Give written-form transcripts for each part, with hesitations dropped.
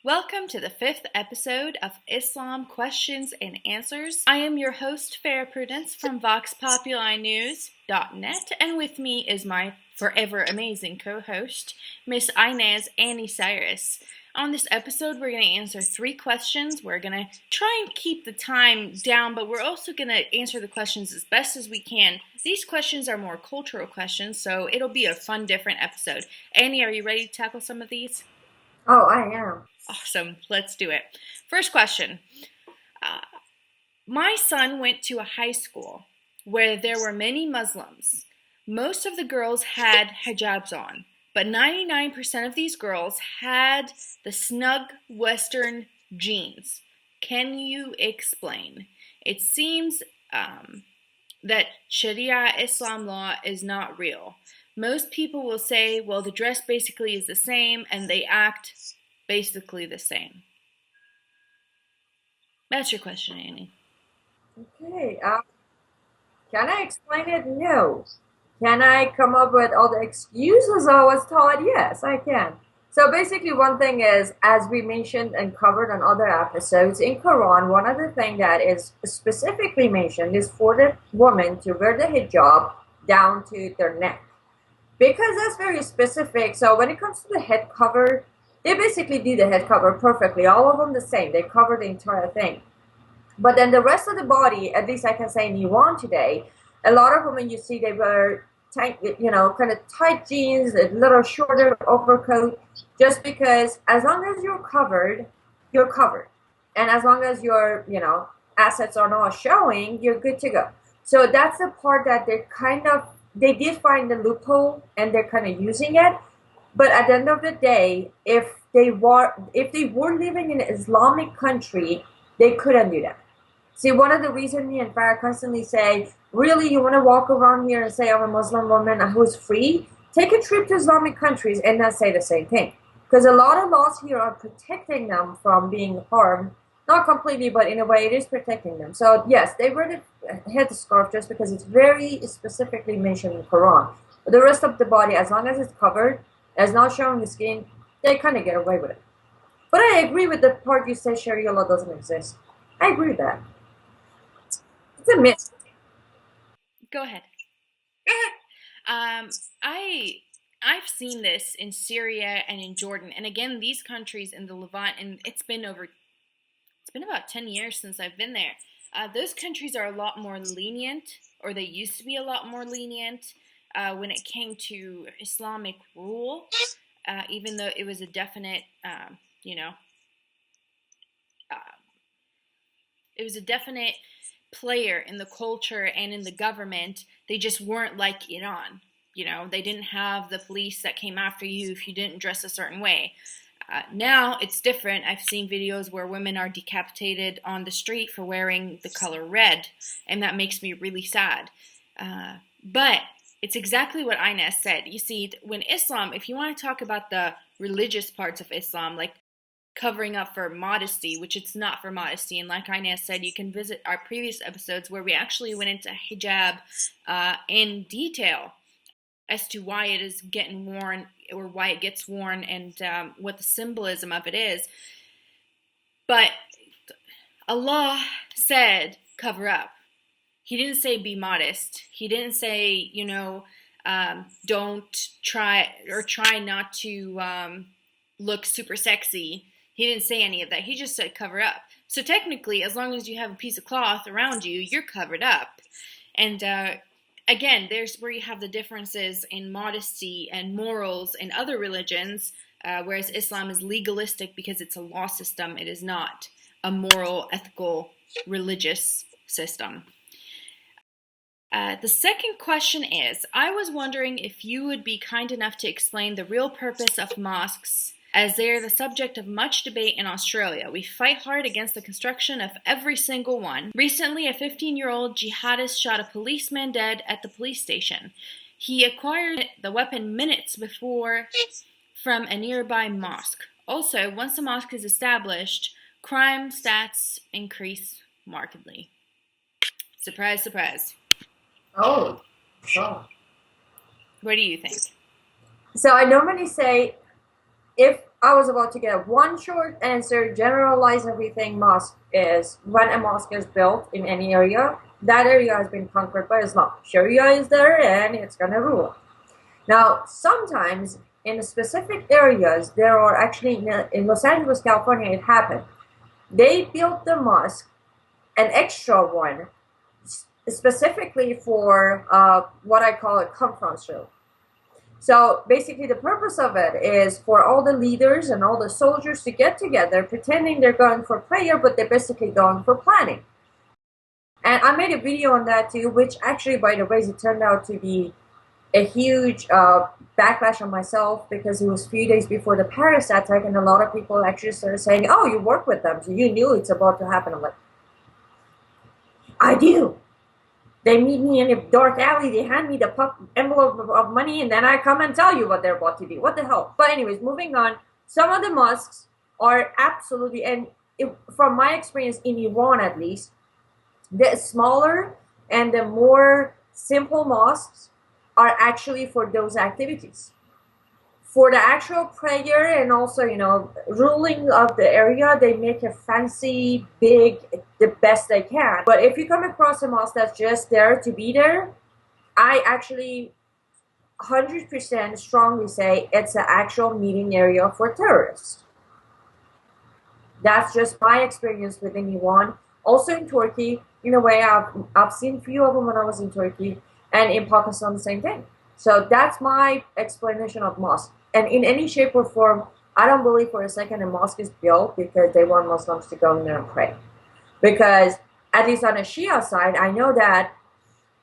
Welcome to the 5th episode of Islam Questions and Answers. I am your host, Prudence from VoxPopuli.News.net, and with me is my forever amazing co-host, Miss Aynaz Anni Cyrus. On this episode, we're going to answer 3 questions. We're going to try and keep the time down, but we're also going to answer the questions as best as we can. These questions are more cultural questions, so it'll be a fun, different episode. Annie, are you ready to tackle some of these? Oh, I am. Awesome. Let's do it. First question. My son went to a high school where there were many Muslims. Most of the girls had hijabs on, but 99% of these girls had the snug Western jeans. Can you explain? It seems that Sharia Islam law is not real. Most people will say, well, the dress basically is the same and they act basically the same. That's your question, Annie. Okay. Can I explain it? No. Can I come up with all the excuses I was taught? Yes, I can. So basically, one thing is, as we mentioned and covered on other episodes, in Quran, one of the things that is specifically mentioned is for the woman to wear the hijab down to their neck. Because that's very specific. So when it comes to the head cover, they basically do the head cover perfectly. All of them the same. They cover the entire thing. But then the rest of the body, at least I can say in Iran today, a lot of women you see they wear tight, kind of tight jeans, a little shorter overcoat, just because as long as you're covered, you're covered. And as long as your, assets are not showing, you're good to go. So that's the part that they did find the loophole and they're kind of using it. But at the end of the day, if they were living in an Islamic country, they couldn't do that. See, one of the reasons me and Farrah constantly say, really, you want to walk around here and say I'm a Muslim woman who's free? Take a trip to Islamic countries and not say the same thing. Because a lot of laws here are protecting them from being harmed. Not completely, but in a way it is protecting them. So yes, they wear the headscarf just because it's very specifically mentioned in the Quran. But the rest of the body, as long as it's covered, as not showing the skin, they kind of get away with it. But I agree with the part you say Sharia law doesn't exist. I agree with that. It's a myth. Go ahead. I've seen this in Syria and in Jordan, and again, these countries in the Levant, and it's been about 10 years since I've been there. Those countries are a lot more lenient, or they used to be a lot more lenient when it came to Islamic rule, even though it was a definite, it was a definite player in the culture and in the government. They just weren't like Iran. They didn't have the police that came after you if you didn't dress a certain way. Now it's different. I've seen videos where women are decapitated on the street for wearing the color red, and that makes me really sad. But it's exactly what Aynaz said. You see, when Islam, if you want to talk about the religious parts of Islam, like covering up for modesty, which it's not for modesty, and like Aynaz said, you can visit our previous episodes where we actually went into hijab in detail as to why it is getting worn, or why it gets worn, and what the symbolism of it is. But Allah said cover up. He didn't say be modest. He didn't say, don't try not to look super sexy. He didn't say any of that. He just said cover up. So technically, as long as you have a piece of cloth around you, you're covered up. And again, there's where you have the differences in modesty and morals in other religions, whereas Islam is legalistic because it's a law system. It is not a moral, ethical, religious system. The second question is, I was wondering if you would be kind enough to explain the real purpose of mosques, as they are the subject of much debate in Australia. We fight hard against the construction of every single one. Recently, a 15-year-old jihadist shot a policeman dead at the police station. He acquired the weapon minutes before from a nearby mosque. Also, once the mosque is established, crime stats increase markedly. Surprise, surprise. Oh, sure. What do you think? So I normally say if I was about to get one short answer, generalize everything, mosque is when a mosque is built in any area, that area has been conquered by Islam. Sharia is there and it's going to rule. Now, sometimes in specific areas, there are actually, in Los Angeles, California, it happened. They built the mosque, an extra one, specifically for what I call a conference room. So basically the purpose of it is for all the leaders and all the soldiers to get together pretending they're going for prayer, but they're basically going for planning. And I made a video on that too, which actually, by the way, it turned out to be a huge backlash on myself, because it was a few days before the Paris attack, and a lot of people actually started saying, oh, you work with them, so you knew it's about to happen. I'm like, I do. They meet me in a dark alley, they hand me the envelope of money, and then I come and tell you what they're about to do. What the hell? But anyways, moving on. Some of the mosques are absolutely, and from my experience in Iran at least, the smaller and the more simple mosques are actually for those activities. For the actual prayer and also, ruling of the area, they make a fancy, big, the best they can. But if you come across a mosque that's just there to be there, I actually 100% strongly say it's an actual meeting area for terrorists. That's just my experience within Iran. Also in Turkey, in a way, I've seen a few of them when I was in Turkey, and in Pakistan, the same thing. So that's my explanation of mosque. And in any shape or form, I don't believe for a second a mosque is built because they want Muslims to go in there and pray. Because at least on a Shia side, I know that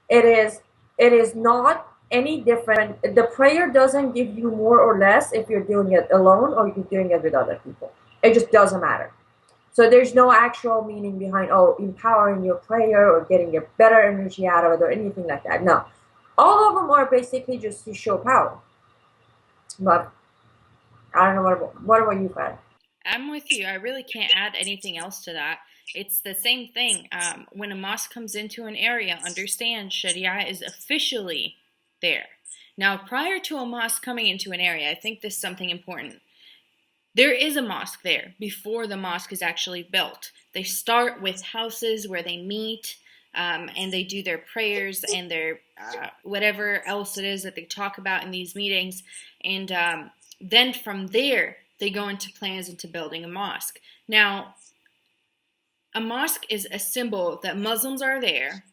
it is not any different. The prayer doesn't give you more or less if you're doing it alone or you're doing it with other people. It just doesn't matter. So there's no actual meaning behind, empowering your prayer or getting a better energy out of it or anything like that. No. All of them are basically just to show power. But I don't know, what about you, Fred? I'm with you. I really can't add anything else to that. It's the same thing. When a mosque comes into an area, understand Sharia is officially there. Now, prior to a mosque coming into an area, I think this is something important. There is a mosque there before the mosque is actually built. They start with houses where they meet, and they do their prayers and their whatever else it is that they talk about in these meetings. And then from there, they go into plans into building a mosque. Now, a mosque is a symbol that Muslims are there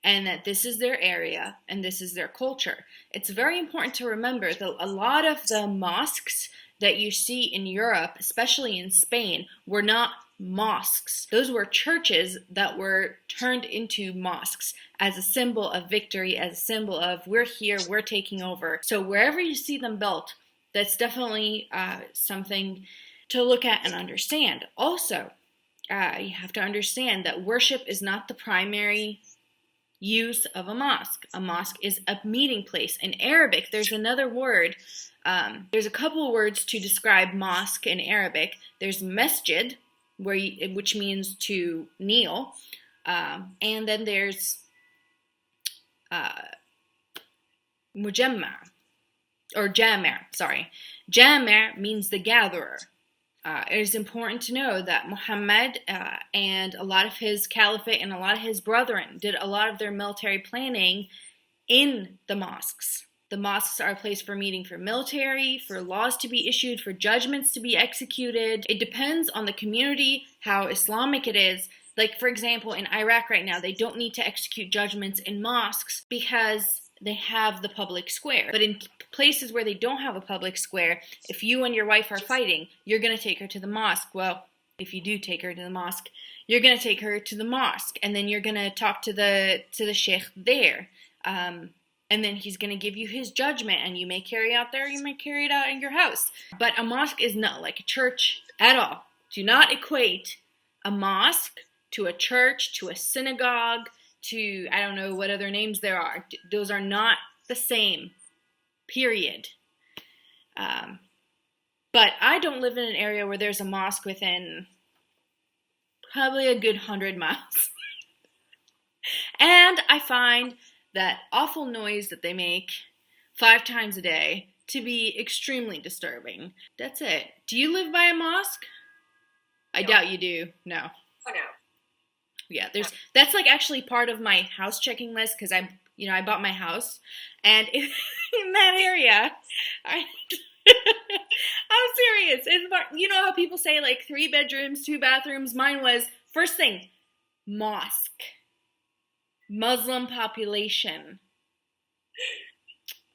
and that this is their area and this is their culture. It's very important to remember that a lot of the mosques that you see in Europe, especially in Spain, were not mosques. Those were churches that were turned into mosques as a symbol of victory, as a symbol of we're here, we're taking over. So wherever you see them built, that's definitely something to look at and understand. Also, you have to understand that worship is not the primary use of a mosque. A mosque is a meeting place. In Arabic, there's another word. There's a couple of words to describe mosque in Arabic. There's masjid, which means to kneel, and then there's mujamma, or jami', sorry. Jami' means the gatherer. It is important to know that Muhammad and a lot of his caliphate and a lot of his brethren did a lot of their military planning in the mosques. The mosques are a place for meeting for military, for laws to be issued, for judgments to be executed. It depends on the community, how Islamic it is. Like, for example, in Iraq right now, they don't need to execute judgments in mosques because they have the public square. But in places where they don't have a public square, if you and your wife are fighting, you're going to take her to the mosque. Well, if you do take her to the mosque, you're going to take her to the mosque, and then you're going to talk to the sheikh there. And then he's going to give you his judgment, and you may carry out there, you may carry it out in your house. But a mosque is not like a church at all. Do not equate a mosque to a church, to a synagogue, to, I don't know what other names there are. Those are not the same, period. But I don't live in an area where there's a mosque within probably a good 100 miles. And I find that awful noise that they make 5 times a day to be extremely disturbing. That's it. Do you live by a mosque? I doubt you do. No. Oh no. Yeah, that's like actually part of my house checking list because I bought my house, and in that area, I I'm serious. You know how people say like 3 bedrooms, 2 bathrooms. Mine was first thing, mosque, Muslim population.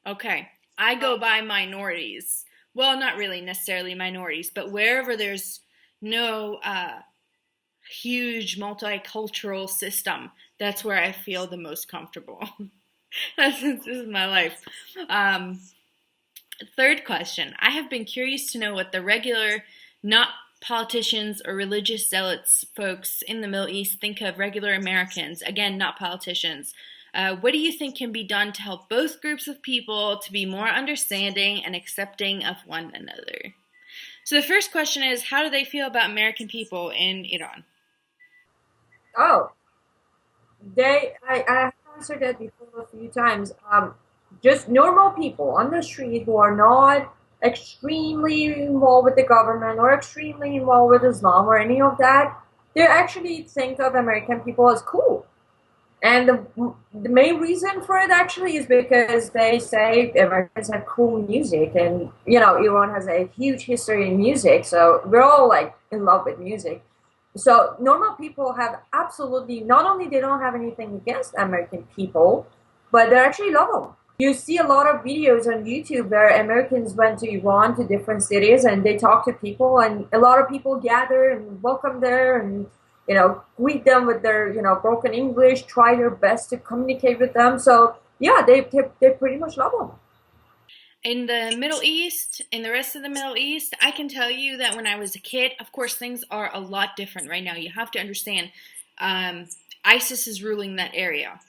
Okay, I go by minorities. Well, not really necessarily minorities, but wherever there's no huge multicultural system, that's where I feel the most comfortable. This is my life. Third question. I have been curious to know what the regular, not politicians or religious zealots folks in the Middle East think of regular Americans. Again, not politicians. What do you think can be done to help both groups of people to be more understanding and accepting of one another? So the first question is, how do they feel about American people in Iran? Oh, I have answered that before a few times. Just normal people on the street who are not extremely involved with the government or extremely involved with Islam or any of that, they actually think of American people as cool. And the main reason for it actually is because they say Americans have cool music, and Iran has a huge history in music, so we're all like in love with music. So normal people have absolutely not only they don't have anything against American people, but they actually love them. You see a lot of videos on YouTube where Americans went to Iran to different cities and they talk to people, and a lot of people gather and welcome there and greet them with their broken English, try their best to communicate with them. So yeah, they pretty much love them. In the Middle East, in the rest of the Middle East, I can tell you that when I was a kid, of course, things are a lot different right now. You have to understand, ISIS is ruling that area.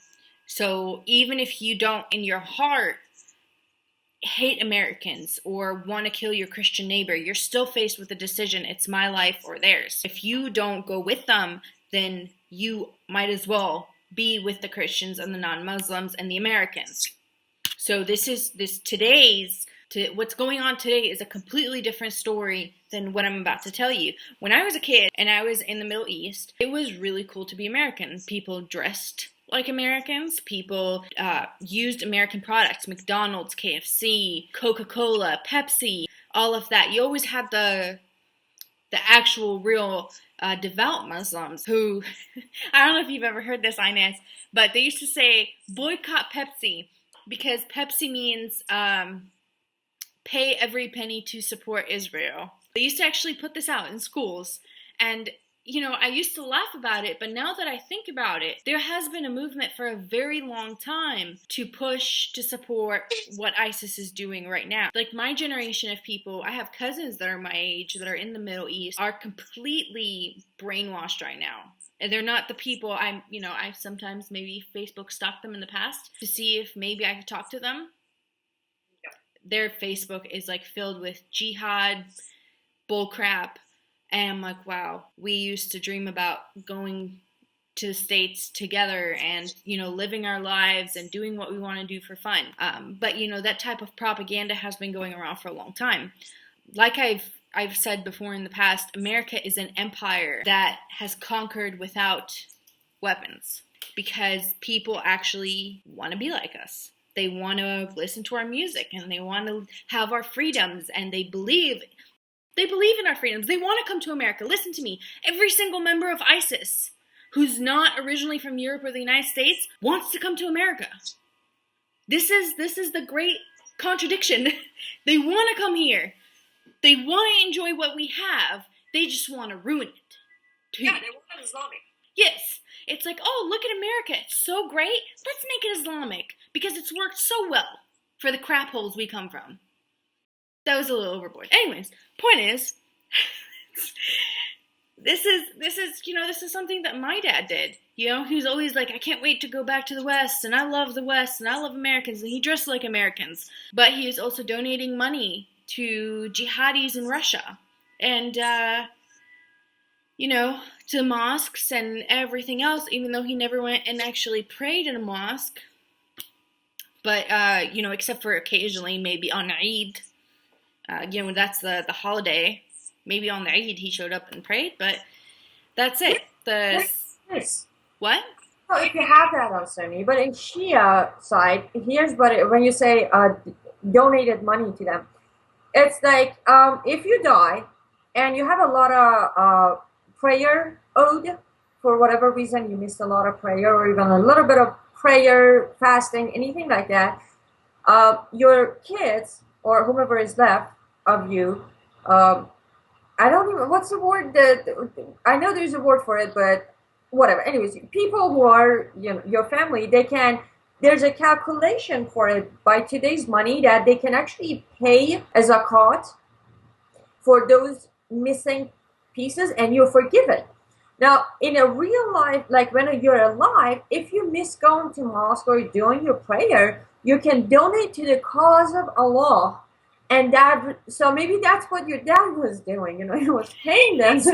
So even if you don't, in your heart, hate Americans or want to kill your Christian neighbor, you're still faced with the decision, it's my life or theirs. If you don't go with them, then you might as well be with the Christians and the non-Muslims and the Americans. So what's going on today is a completely different story than what I'm about to tell you. When I was a kid and I was in the Middle East, it was really cool to be American. People dressed like Americans. People used American products, McDonald's, KFC, Coca-Cola, Pepsi, all of that. You always had the actual real devout Muslims who, I don't know if you've ever heard this, Aynaz, but they used to say, boycott Pepsi, because Pepsi means pay every penny to support Israel. They used to actually put this out in schools, and I used to laugh about it, but now that I think about it, there has been a movement for a very long time to push to support what ISIS is doing right now. Like my generation of people, I have cousins that are my age that are in the Middle East, are completely brainwashed right now. And they're not the people I sometimes maybe Facebook stalked them in the past to see if maybe I could talk to them. Their Facebook is like filled with jihad, bullcrap. And I'm like, wow, we used to dream about going to the States together and, living our lives and doing what we want to do for fun. But, that type of propaganda has been going around for a long time. Like I've said before in the past, America is an empire that has conquered without weapons because people actually want to be like us. They want to listen to our music and they want to have our freedoms, and they believe in our freedoms. They want to come to America. Listen to me. Every single member of ISIS who's not originally from Europe or the United States wants to come to America. This is the great contradiction. They want to come here. They want to enjoy what we have. They just want to ruin it. Yeah, they want it Islamic. Yes. It's like, oh, look at America. It's so great. Let's make it Islamic because it's worked so well for the crap holes we come from. That was a little overboard. Anyways, point is, this is something that my dad did. He was always like, I can't wait to go back to the West, and I love the West, and I love Americans, and he dressed like Americans. But he was also donating money to jihadis in Russia, and, to mosques and everything else, even though he never went and actually prayed in a mosque. But except for occasionally, maybe on Eid, that's the holiday. Maybe on the Eid he showed up and prayed, but that's it. The Yes. what? So if you have that on Sunni, but in Shia side, here's what when you say donated money to them, it's like if you die and you have a lot of prayer owed for whatever reason, you missed a lot of prayer or even a little bit of prayer, fasting, anything like that, your kids or whomever is left of you, um, I don't even, what's the word that, I know there's a word for it, but whatever. Anyways, people who are, your family, they can, there's a calculation for it by today's money that they can actually pay as a cost for those missing pieces and you're forgiven. Now, in a real life, like when you're alive, if you miss going to mosque or doing your prayer, you can donate to the cause of Allah. And that, so maybe that's what your dad was doing, he was paying them. So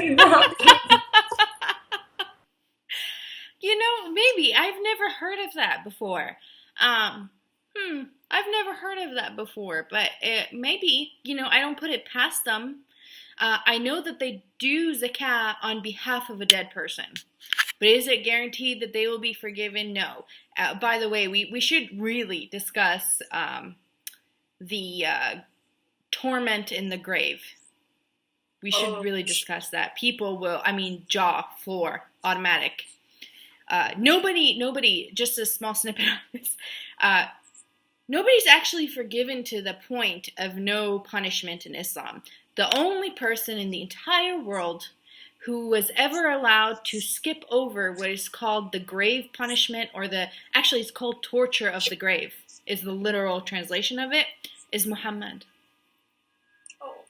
Maybe I've never heard of that before. Um, I've never heard of that before, but maybe I don't put it past them. I know that they do zakah on behalf of a dead person. But is it guaranteed that they will be forgiven? No. By the way, we should really discuss the torment in the grave. We should really discuss that. People will, jaw, floor, automatic. Nobody, just a small snippet of this, nobody's actually forgiven to the point of no punishment in Islam. The only person in the entire world who was ever allowed to skip over what is called the grave punishment, or actually it's called torture of the grave, is the literal translation of it, is Muhammad. Oh,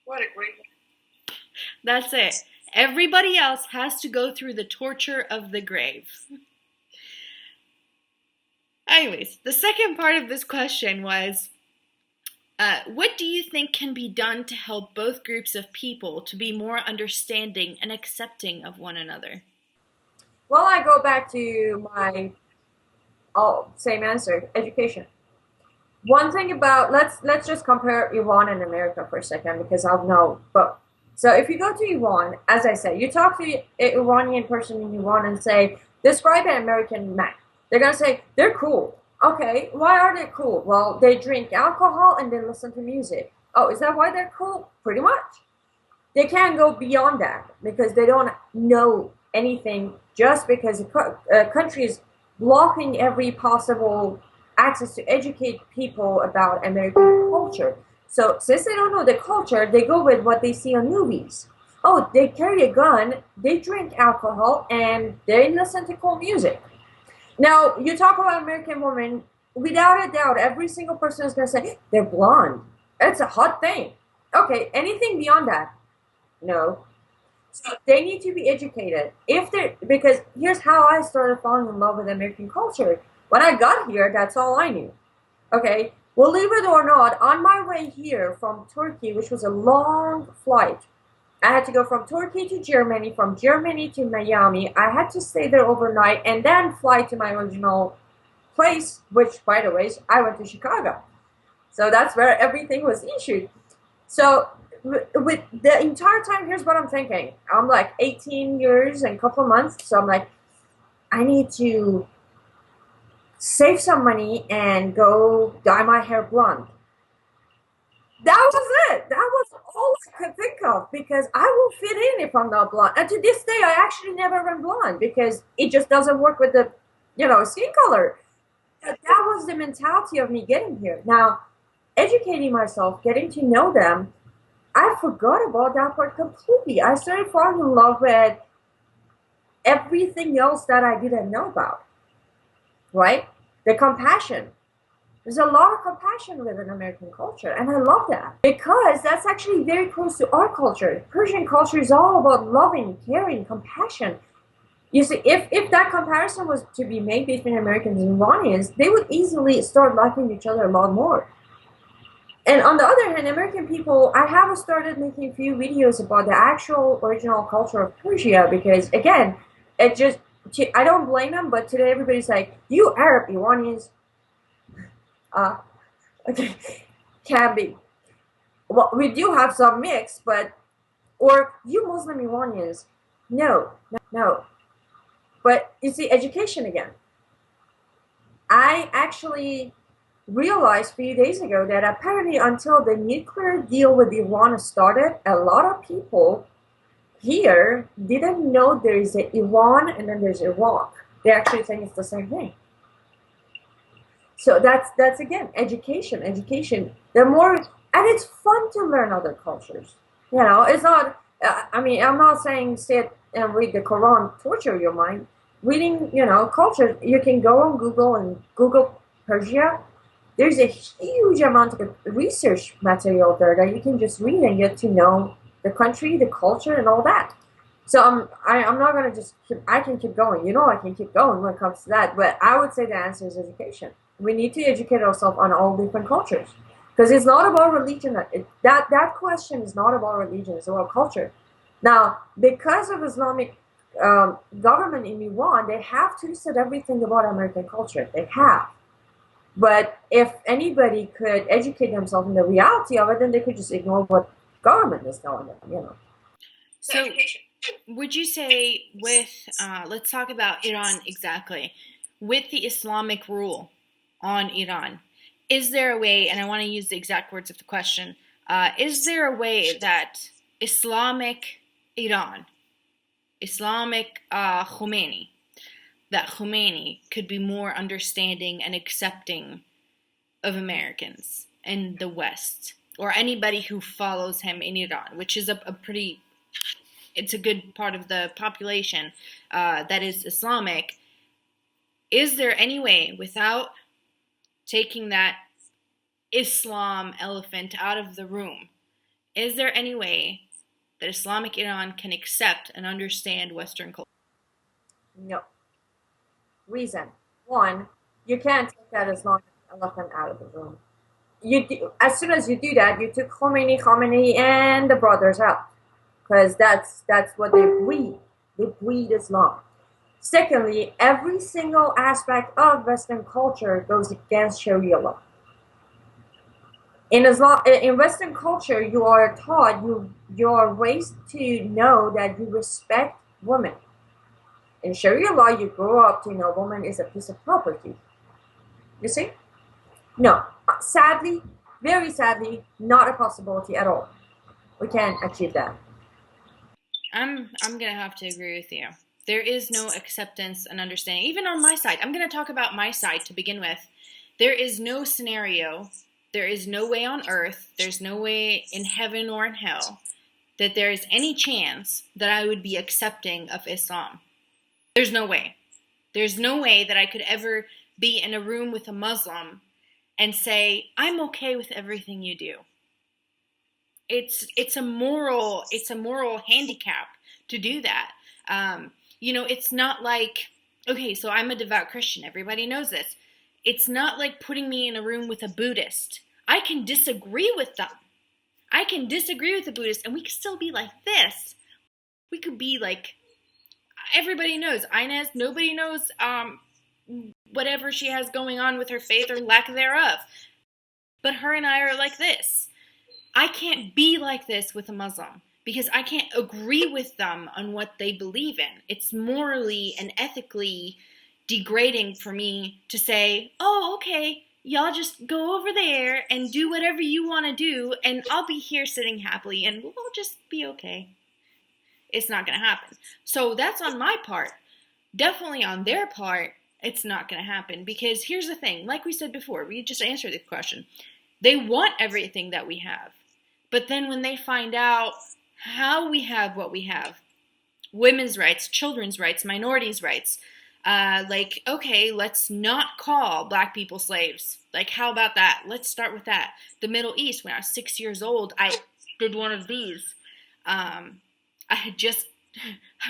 what a great one. That's it. Everybody else has to go through the torture of the grave. Anyways, the second part of this question was, what do you think can be done to help both groups of people to be more understanding and accepting of one another? Well, I go back to my same answer, education. One thing about, let's just compare Iran and America for a second because I'll know. But so if you go to Iran, as I said, you talk to an Iranian person in Iran and say, describe an American man. They're gonna say they're cool. Okay, why are they cool? Well, they drink alcohol and they listen to music. Oh, is that why they're cool? Pretty much. They can't go beyond that because they don't know anything just because a country is blocking every possible access to educate people about American culture. So since they don't know the culture, they go with what they see on movies. Oh, they carry a gun, they drink alcohol, and they listen to cool music. Now, you talk about American women, without a doubt, every single person is going to say, they're blonde. It's a hot thing. Okay, anything beyond that? No. So they need to be educated. Because here's how I started falling in love with American culture. When I got here, that's all I knew. Okay, believe it or not, on my way here from Turkey, which was a long flight, I had to go from Turkey to Germany, from Germany to Miami. I had to stay there overnight and then fly to my original place, which, by the way, I went to Chicago. So that's where everything was issued. So with the entire time, here's what I'm thinking. I'm like 18 years and a couple of months. So I'm like, I need to save some money and go dye my hair blonde. That was it. That was all I could think of because I will fit in if I'm not blonde. And to this day, I actually never went blonde because it just doesn't work with the, skin color. That was the mentality of me getting here. Now, educating myself, getting to know them, I forgot about that part completely. I started falling in love with everything else that I didn't know about, right? The compassion. There's a lot of compassion within American culture, and I love that because that's actually very close to our culture. Persian culture is all about loving, caring, compassion. You see, if that comparison was to be made between Americans and Iranians, they would easily start liking each other a lot more. And on the other hand, American people, I have started making a few videos about the actual original culture of Persia because, again, it just I don't blame them, but today everybody's like, you Arab Iranians, uh, okay, can be. Well, we do have some mix, but, or you Muslim Iranians, no, no. But you see, education again. I actually realized a few days ago that apparently until the nuclear deal with Iran started, a lot of people here didn't know there is a Iran and then there's Iraq. They actually think it's the same thing. So that's again education, education. The more, and it's fun to learn other cultures. You know, it's not. I mean, I'm not saying sit and read the Quran, torture your mind. Reading, culture. You can go on Google and Google Persia. There's a huge amount of research material there that you can just read and get to know the country, the culture, and all that. So I'm not gonna just keep, I can keep going. I can keep going when it comes to that. But I would say the answer is education. We need to educate ourselves on all different cultures because it's not about religion. That question is not about religion. It's about culture. Now, because of Islamic government in Iran, they have twisted everything about American culture. They have. But if anybody could educate themselves in the reality of it, then they could just ignore what government is telling them. So, would you say let's talk about Iran exactly, with the Islamic rule on Iran, is there a way, and I want to use the exact words of the question, is there a way that Islamic Iran, Islamic Khomeini could be more understanding and accepting of Americans in the West, or anybody who follows him in Iran, which is it's a good part of the population that is Islamic. Is there any way, without taking that Islam elephant out of the room, is there any way that Islamic Iran can accept and understand Western culture? No. Reason. One, you can't take that Islamic elephant out of the room. As soon as you do that, you took Khomeini, and the brothers out, because that's what they breed. They breed Islam. Secondly, every single aspect of Western culture goes against Sharia law. In Western culture, you are taught, you are raised to know that you respect women. In Sharia law, you grow up to know woman is a piece of property. You see? No, sadly, very sadly, not a possibility at all. We can't achieve that. I'm gonna have to agree with you. There is no acceptance and understanding, even on my side. I'm gonna talk about my side to begin with. There is no scenario, there is no way on earth, there's no way in heaven or in hell that there is any chance that I would be accepting of Islam. There's no way. There's no way that I could ever be in a room with a Muslim and say, I'm okay with everything you do. It's a moral handicap to do that. It's not like, okay, so I'm a devout Christian. Everybody knows this. It's not like putting me in a room with a Buddhist. I can disagree with them. I can disagree with the Buddhist, and we could still be like this. We could be like, everybody knows Aynaz. Nobody knows whatever she has going on with her faith or lack thereof. But her and I are like this. I can't be like this with a Muslim because I can't agree with them on what they believe in. It's morally and ethically degrading for me to say, oh, okay, y'all just go over there and do whatever you want to do, and I'll be here sitting happily, and we'll just be okay. It's not going to happen. So that's on my part. Definitely on their part, it's not going to happen, because here's the thing. Like we said before, we just answered the question. They want everything that we have. But then when they find out how we have what we have, women's rights, children's rights, minorities' rights, okay, let's not call black people slaves. Like, how about that? Let's start with that. The Middle East, when I was 6 years old, I did one of these. I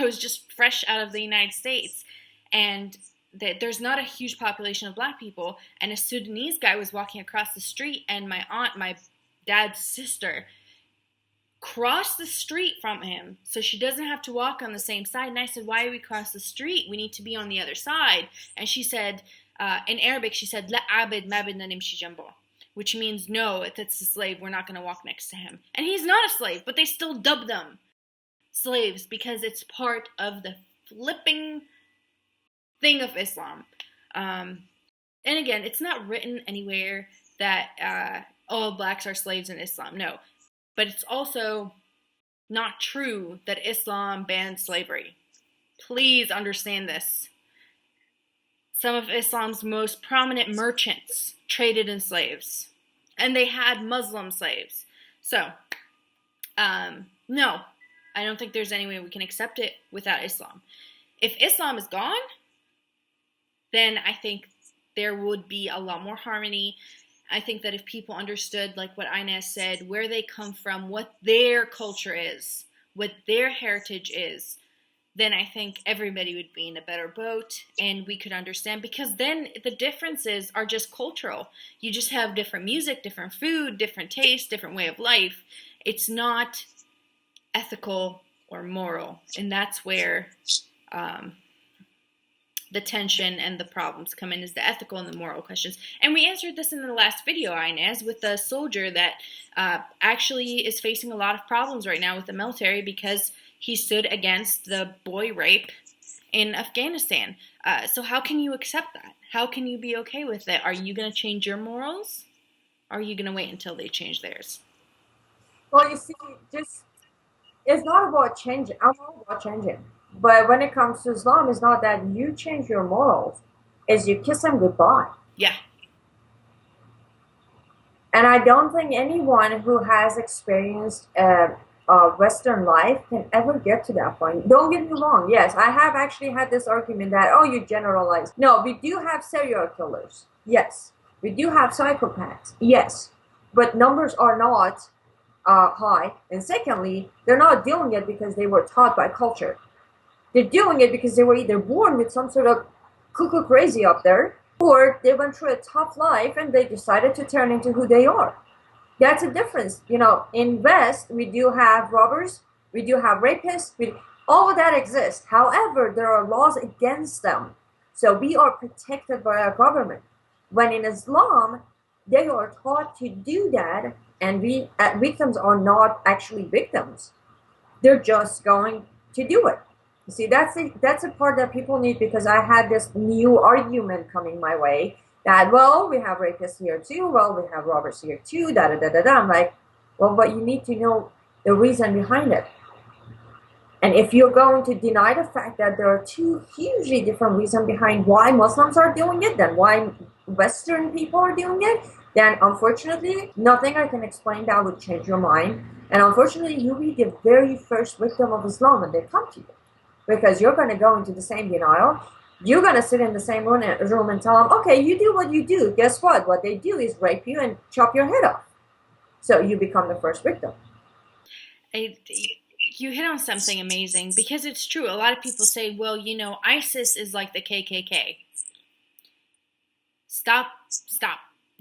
was just fresh out of the United States, and there's not a huge population of black people, and a Sudanese guy was walking across the street, and my dad's sister cross the street from him so she doesn't have to walk on the same side. And I said, why do we cross the street? We need to be on the other side. And she said, in Arabic, she said, La abid ma bidna nimshi jambo, which means, no, if it's a slave, we're not going to walk next to him. And he's not a slave, but they still dub them slaves because it's part of the flipping thing of Islam. And again, it's not written anywhere that all blacks are slaves in Islam. No. But it's also not true that Islam bans slavery. Please understand this. Some of Islam's most prominent merchants traded in slaves. And they had Muslim slaves. So, no, I don't think there's any way we can accept it without Islam. If Islam is gone, then I think there would be a lot more harmony. I think that if people understood, like what Aynaz said, where they come from, what their culture is, what their heritage is, then I think everybody would be in a better boat and we could understand, because then the differences are just cultural. You just have different music, different food, different taste, different way of life. It's not ethical or moral, and that's where the tension and the problems come in, is the ethical and the moral questions. And we answered this in the last video, Aynaz, with the soldier that actually is facing a lot of problems right now with the military because he stood against the boy rape in Afghanistan. So how can you accept that? How can you be okay with it? Are you going to change your morals? Or are you going to wait until they change theirs? Well, you see, just it's not about changing. I'm not about changing. But when it comes to Islam, it's not that you change your morals, it's you kiss them goodbye. Yeah. And I don't think anyone who has experienced Western life can ever get to that point. Don't get me wrong. Yes, I have actually had this argument that, oh, you generalize. No, we do have serial killers. Yes. We do have psychopaths. Yes. But numbers are not high. And secondly, they're not doing it because they were taught by culture. They're doing it because they were either born with some sort of cuckoo crazy up there, or they went through a tough life and they decided to turn into who they are. That's a difference. You know, in West, we do have robbers, we do have rapists, all of that exists. However, there are laws against them. So we are protected by our government. When in Islam, they are taught to do that, and victims are not actually victims. They're just going to do it. You see, that's a part that people need, because I had this new argument coming my way that, well, we have rapists here too, well, we have robbers here too, da da da da da. I'm like, well, but you need to know the reason behind it. And if you're going to deny the fact that there are two hugely different reasons behind why Muslims are doing it than why Western people are doing it, then unfortunately, nothing I can explain that would change your mind. And unfortunately, you'll be the very first victim of Islam when they come to you. Because you're going to go into the same denial. You're going to sit in the same room and tell them, okay, you do what you do. Guess what? What they do is rape you and chop your head off. So you become the first victim. You hit on something amazing, because it's true. A lot of people say, well, you know, ISIS is like the KKK. Stop.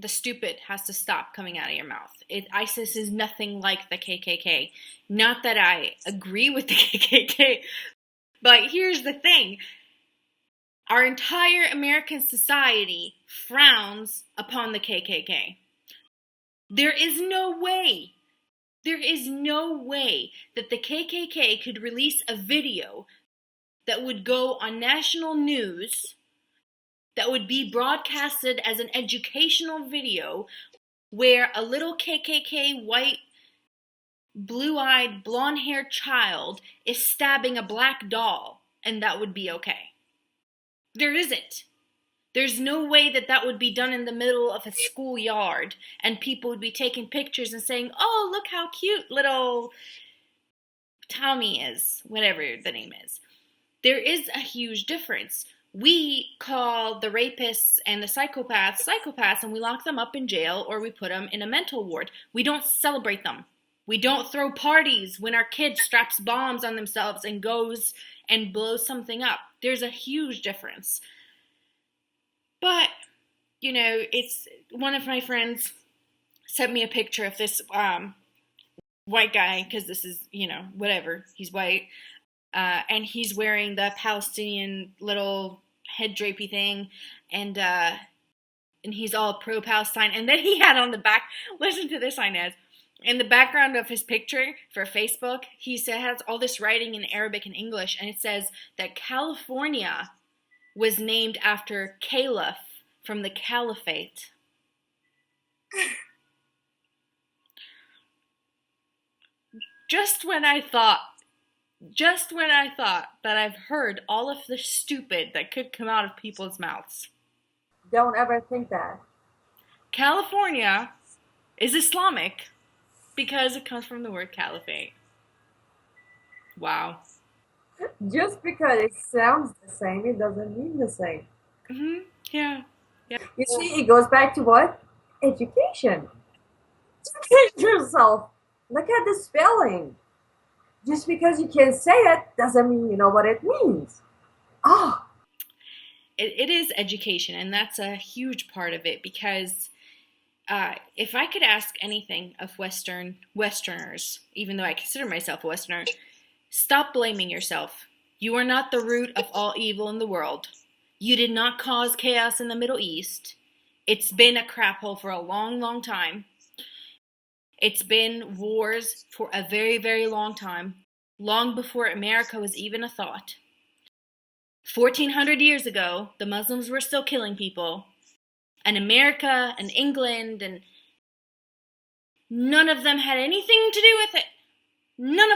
The stupid has to stop coming out of your mouth. ISIS is nothing like the KKK. Not that I agree with the KKK, but here's the thing. Our entire American society frowns upon the KKK. There is no way that the KKK could release a video that would go on national news, that would be broadcasted as an educational video, where a little KKK white, blue-eyed, blonde-haired child is stabbing a black doll, and that would be okay. There isn't. There's no way that that would be done in the middle of a schoolyard and people would be taking pictures and saying, oh, look how cute little Tommy is, whatever the name is. There is a huge difference. We call the rapists and the psychopaths, and we lock them up in jail, or we put them in a mental ward. We don't celebrate them. We don't throw parties when our kid straps bombs on themselves and goes and blows something up. There's a huge difference. But, you know, it's one of my friends sent me a picture of this white guy, because this is, whatever, he's white, and he's wearing the Palestinian little head drapey thing, and he's all pro-Palestine, and then he had on the back, listen to this, Inez, in the background of his picture for Facebook, has all this writing in Arabic and English, and it says that California was named after Caliph from the Caliphate. Just when I thought that I've heard all of the stupid that could come out of people's mouths. Don't ever think that. California is Islamic because it comes from the word caliphate. Wow. Just because it sounds the same, it doesn't mean the same. Mm-hmm. Yeah. You see, it goes back to what? Education. Educate yourself. Look at the spelling. Just because you can say it doesn't mean you know what it means. Oh. It is education, and that's a huge part of it, because if I could ask anything of Westerners, even though I consider myself a Westerner, stop blaming yourself. You are not the root of all evil in the world. You did not cause chaos in the Middle East. It's been a crap hole for a long, long time. It's been wars for a very, very long time, long before America was even a thought. 1,400 years ago, the Muslims were still killing people, and America and England, and none of them had anything to do with it. None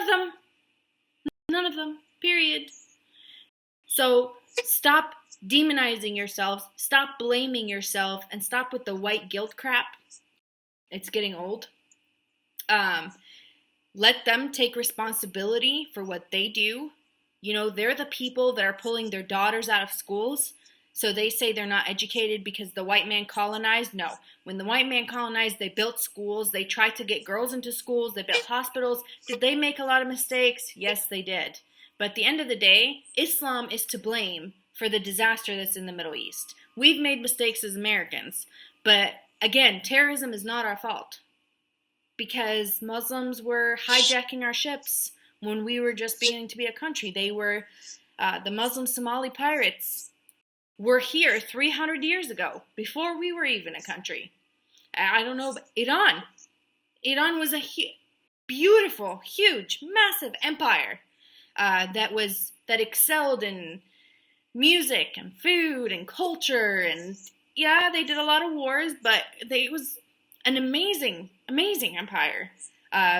of them, period. So stop demonizing yourselves, stop blaming yourself, and stop with the white guilt crap. It's getting old. Let them take responsibility for what they do. They're the people that are pulling their daughters out of schools. So they say they're not educated because the white man colonized. No. When the white man colonized, they built schools. They tried to get girls into schools. They built hospitals. Did they make a lot of mistakes? Yes, they did. But at the end of the day, Islam is to blame for the disaster that's in the Middle East. We've made mistakes as Americans. But again, terrorism is not our fault, because Muslims were hijacking our ships when we were just beginning to be a country. They were, the Muslim Somali pirates were here 300 years ago, before we were even a country. I don't know, but Iran. Iran was a beautiful, huge, massive empire that excelled in music and food and culture. And yeah, they did a lot of wars, but it was an amazing, amazing empire.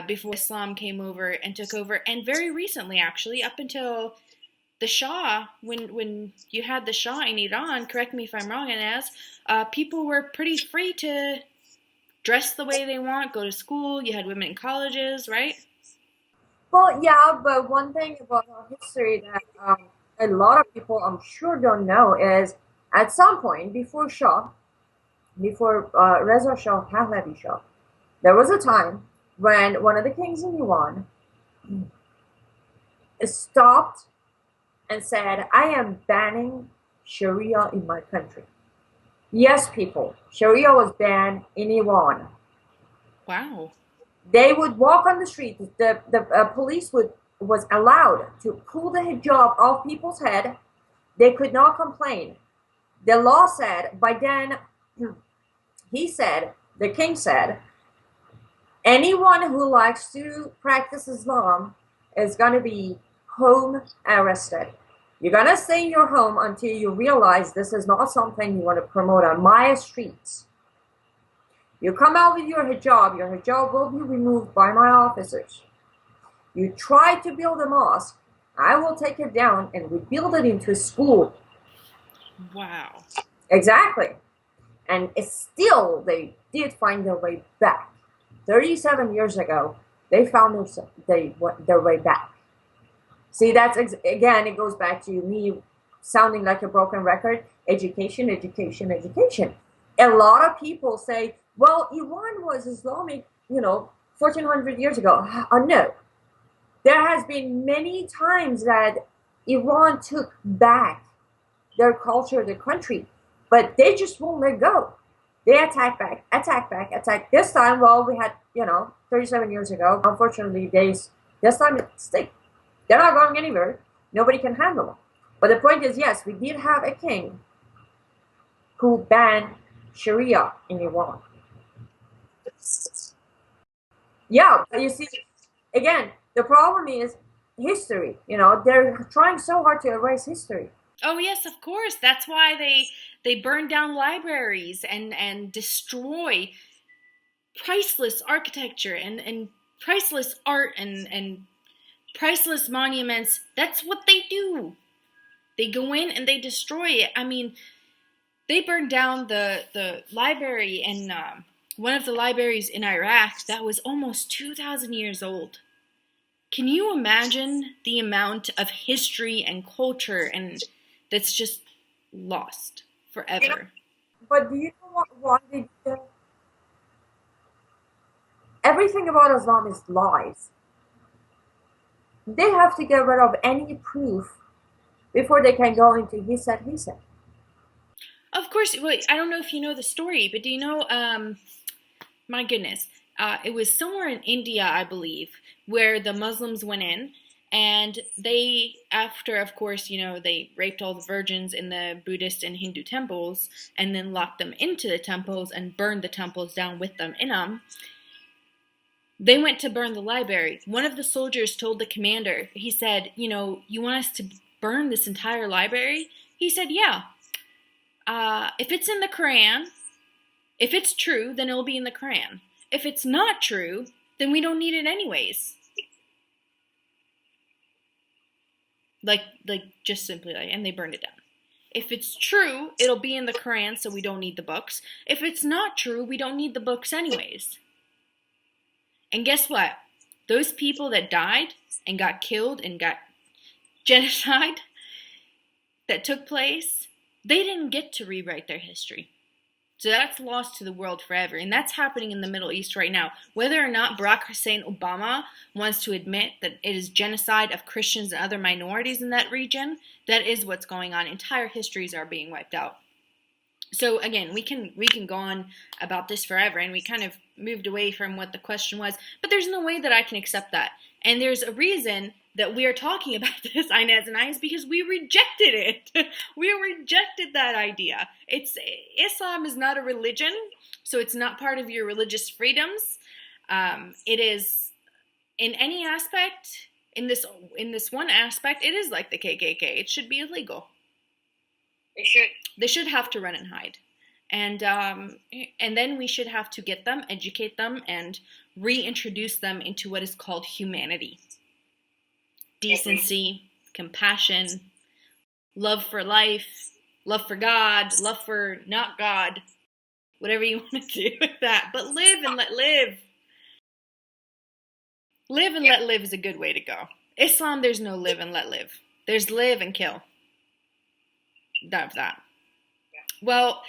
Before Islam came over and took over, and very recently, actually, up until the Shah, when you had the Shah in Iran, correct me if I'm wrong, Inez, people were pretty free to dress the way they want, go to school, you had women in colleges, right? Well, yeah, but one thing about our history that a lot of people, I'm sure, don't know is at some point before Reza Shah Pahlavi Shah, there was a time when one of the kings in Iran stopped and said, I am banning Sharia in my country. Yes, people, Sharia was banned in Iran. Wow. They would walk on the street. The police was allowed to pull the hijab off people's head. They could not complain. The law said, by then, the king said, anyone who likes to practice Islam is going to be home arrested. You're going to stay in your home until you realize this is not something you want to promote on my streets. You come out with your hijab will be removed by my officers. You try to build a mosque, I will take it down and rebuild it into a school. Wow. Exactly. And still, they did find their way back. 37 years ago, they found their way back. See, again, it goes back to me sounding like a broken record. Education, education, education. A lot of people say, well, Iran was Islamic, 1,400 years ago. No. There has been many times that Iran took back their culture, their country, but they just won't let go. They attack back, attack back, attack. This time, well, we had, 37 years ago. Unfortunately, this time they're not going anywhere. Nobody can handle them. But the point is, yes, we did have a king who banned Sharia in Iran. Yeah, but you see, again, the problem is history. They're trying so hard to erase history. Oh yes, of course. That's why they burn down libraries and destroy priceless architecture and priceless art and priceless monuments. That's what they do. They go in and they destroy it. I mean, they burned down the library in one of the libraries in Iraq that was almost 2,000 years old. Can you imagine the amount of history and culture and that's just lost forever? But do you know why they do? Everything about Islam is lies. They have to get rid of any proof before they can go into he said, he said. Of course, wait, I don't know if you know the story, but do you know, my goodness, it was somewhere in India, I believe, where the Muslims went in and they, after, of course, they raped all the virgins in the Buddhist and Hindu temples and then locked them into the temples and burned the temples down with them in them. They went to burn the library. One of the soldiers told the commander, he said, you want us to burn this entire library? He said, yeah. If it's in the Quran, if it's true, then it'll be in the Quran. If it's not true, then we don't need it anyways. Like just simply and they burned it down. If it's true, it'll be in the Quran, so we don't need the books. If it's not true, we don't need the books anyways. And guess what? Those people that died and got killed and got genocide that took place, they didn't get to rewrite their history. So that's lost to the world forever. And that's happening in the Middle East right now. Whether or not Barack Hussein Obama wants to admit that it is genocide of Christians and other minorities in that region, that is what's going on. Entire histories are being wiped out. So again, we can go on about this forever, and we kind of moved away from what the question was, but there's no way that I can accept that. And there's a reason that we are talking about this, Aynaz and I, is because we rejected it. We rejected that idea. Islam is not a religion, so it's not part of your religious freedoms. It is in any aspect, in this one aspect, it is like the KKK. It should be illegal. They should have to run and hide. And then we should have to get them, educate them, and reintroduce them into what is called humanity. Decency, compassion, love for life, love for God, love for not God, whatever you want to do with that. But live and let live. Live and let live is a good way to go. Islam, there's no live and let live. There's live and kill. None of that. Well,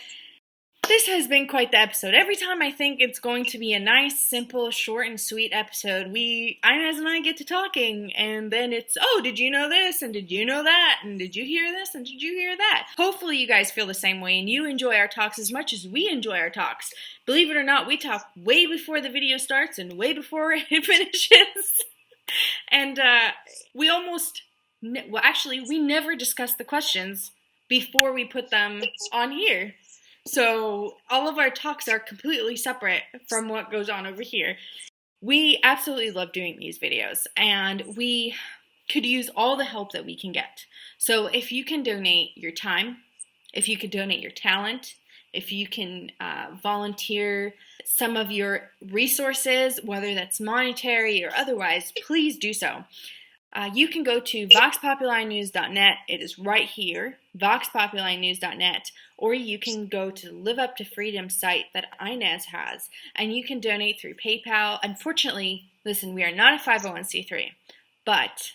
this has been quite the episode. Every time I think it's going to be a nice, simple, short and sweet episode, Aynaz and I get to talking, and then it's, oh, did you know this, and did you know that, and did you hear this, and did you hear that? Hopefully you guys feel the same way, and you enjoy our talks as much as we enjoy our talks. Believe it or not, we talk way before the video starts, and way before it finishes. And we never discuss the questions before we put them on here. So all of our talks are completely separate from what goes on over here. We absolutely love doing these videos, and we could use all the help that we can get. So if you can donate your time, if you could donate your talent, if you can volunteer some of your resources, whether that's monetary or otherwise, please do so. You can go to voxpopuli.news.net. It is right here, voxpopuli.news.net, or you can go to the Live Up to Freedom site that Aynaz has, and you can donate through PayPal. Unfortunately, listen, we are not a 501c3, but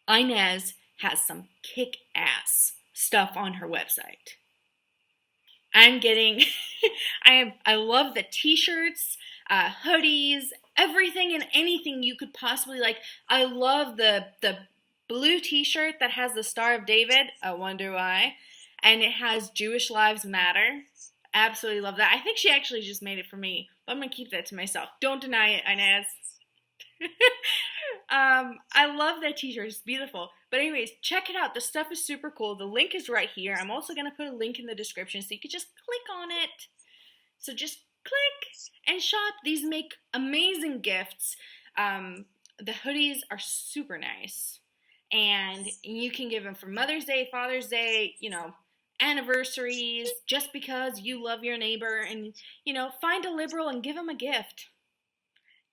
Aynaz has some kick-ass stuff on her website. I love the t-shirts, hoodies, everything and anything you could possibly like. I love the blue t-shirt that has the Star of David, I wonder why, and it has Jewish Lives Matter, Absolutely love that. I think she actually just made it for me, but I'm gonna keep that to myself. Don't deny it, Inez. I love that t-shirt. It's beautiful. But anyways, check it out. The stuff is super cool. The link is right here. I'm also gonna put a link in the description so you can just click on it. So just click and shop. These make amazing gifts. The hoodies are super nice. And you can give them for Mother's Day, Father's Day, anniversaries, just because you love your neighbor. And, find a liberal and give them a gift.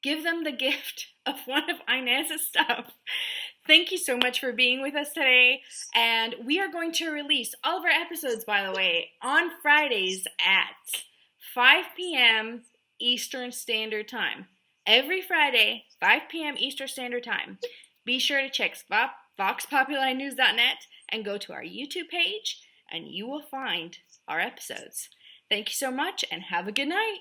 Give them the gift of one of Inez's stuff. Thank you so much for being with us today. And we are going to release all of our episodes, by the way, on Fridays at 5 p.m. Eastern Standard Time. Every Friday, 5 p.m. Eastern Standard Time. Be sure to check voxpopuli.news.net and go to our YouTube page, and you will find our episodes. Thank you so much, and have a good night.